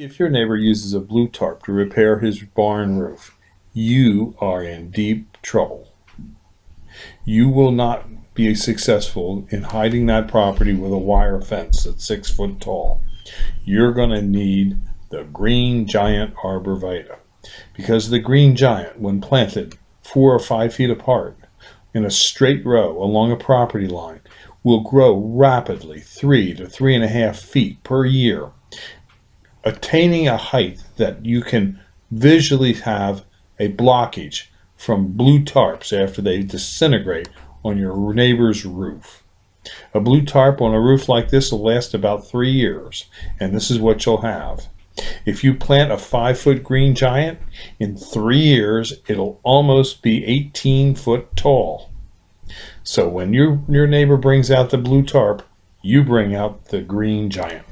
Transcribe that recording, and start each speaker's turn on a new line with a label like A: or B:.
A: If your neighbor uses a blue tarp to repair his barn roof, you are in deep trouble. You will not be successful in hiding that property with a wire fence that's 6 foot tall. You're going to need the green giant arborvitae, because the green giant, when planted 4 or 5 feet apart in a straight row along a property line, will grow rapidly 3 to 3.5 feet per year, attaining a height that you can visually have a blockage from blue tarps after they disintegrate on your neighbor's roof. A blue tarp on a roof like this will last about 3 years, and this is what you'll have. If you plant a 5-foot green giant, in 3 years it'll almost be 18 foot tall. So when your neighbor brings out the blue tarp, you bring out the green giant.